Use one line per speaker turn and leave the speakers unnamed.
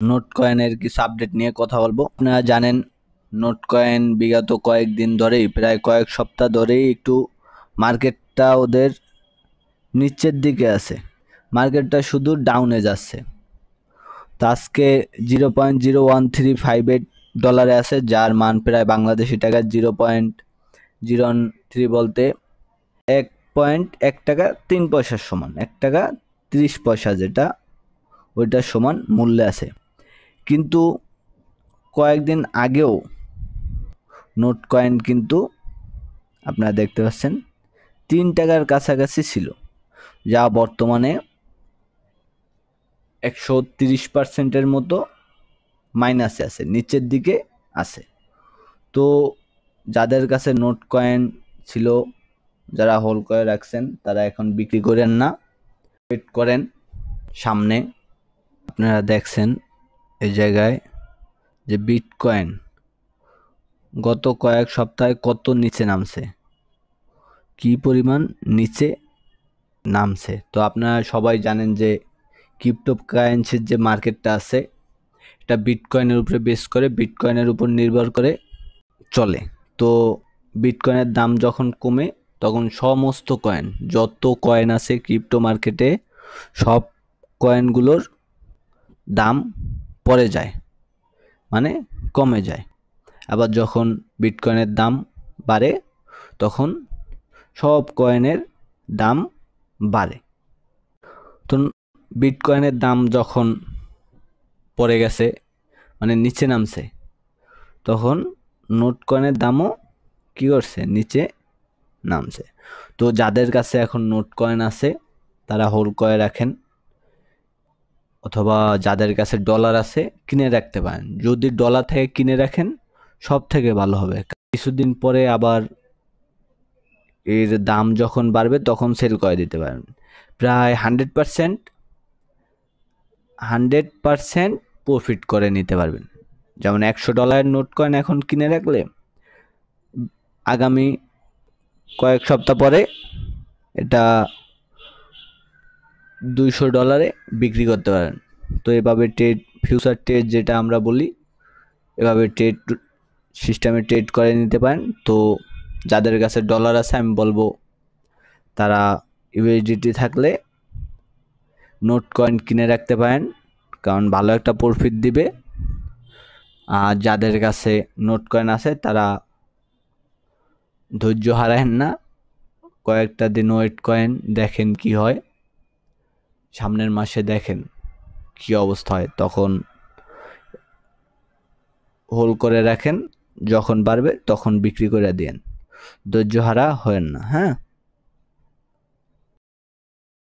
Note কয়েনের কিছু update নিয়ে কথা বলবো। আপনারা জানেন নোট কয়েন বিগত কয়েকদিন ধরেই, প্রায় কয়েক সপ্তাহ ধরেই একটু মার্কেটটা ওদের নিচের দিকে আছে, মার্কেটটা শুধু ডাউনে যাচ্ছে। তো আজকে 0.01358 আছে, যার মান প্রায় বাংলাদেশি টাকা 0.03 বলতে 1.1 টাকা 3 পয়সার সমান, 1 টাকা 30 পয়সা যেটা, ওইটার সমান মূল্যে আছে। কিন্তু কয়েকদিন আগেও নোট কয়েন কিন্তু আপনারা দেখতে পাচ্ছেন 3 টাকার কাছাকাছি ছিল, যা বর্তমানে 130% মতো মাইনাসে আছে, নিচের দিকে আছে। তো যাদের কাছে নোট কয়েন ছিল, যারা হোল্ড করে রাখছেন, তারা এখন বিক্রি করেন না, ওয়েট করেন। সামনে আপনারা দেখছেন এই জায়গায় যে বিটকয়েন গত কয়েক সপ্তাহে কত নিচে নামছে, কি পরিমাণ নিচে নামছে। তো আপনারা সবাই জানেন যে ক্রিপ্টোকারেন্সির যে মার্কেটটা আছে, এটা বিটকয়েনের উপরে বেস করে, বিটকয়েনের উপর নির্ভর করে চলে। তো বিটকয়েনের দাম যখন কমে, তখন সমস্ত কয়েন, যত কয়েন আছে ক্রিপ্টো মার্কেটে, সব কয়েনগুলোর দাম পড়ে যায়, মানে কমে যায়। আবার যখন বিটকয়েনের দাম বাড়ে, তখন সব কয়েনের দাম বাড়ে। তো বিটকয়েনের দাম যখন পড়ে গেছে, মানে নিচে নামছে, তখন নোট কয়েনের দামও কি করছে, নিচে নামছে। তো যাদের কাছে এখন নোট কয়েন আছে, তারা হোল্ড করে রাখেন, অথবা যাদের কাছে ডলার আছে কিনে রাখতে পারেন। যদি ডলার থেকে কিনে রাখেন সব থেকে ভালো হবে। কিছুদিন পরে আবার এর দাম যখন বাড়বে তখন সেল করে দিতে পারেন। প্রায় 100% প্রফিট করে নিতে পারবেন। যেমন $100 নোট কয়েন এখন কিনে রাখলে আগামী কয়েক সপ্তাহ পরে এটা $200 বিক্রি করতে পারেন। তো এভাবে ট্রেড, ফিউচার ট্রেড যেটা আমরা বলি, এভাবে ট্রেড সিস্টেমে ট্রেড করে নিতে পারেন। তো যাদের কাছে ডলার আছে, আমি বলবো তারা ইউএসডিটি থাকলে নোট কয়েন কিনে রাখতে পারেন, কারণ ভালো একটা প্রফিট দিবে। আর যাদের কাছে নোট কয়েন আছে, তারা ধৈর্য হারায়েন না, কয়েকটা দিন ওয়েট করেন, দেখেন কি হয়। সামনের মাসে দেখেন কি অবস্থা হয়, তখন হোল্ড করে রাখেন, যখন বাড়বে তখন বিক্রি করে দিন, ধৈর্য হারা হয়েন না। হ্যাঁ।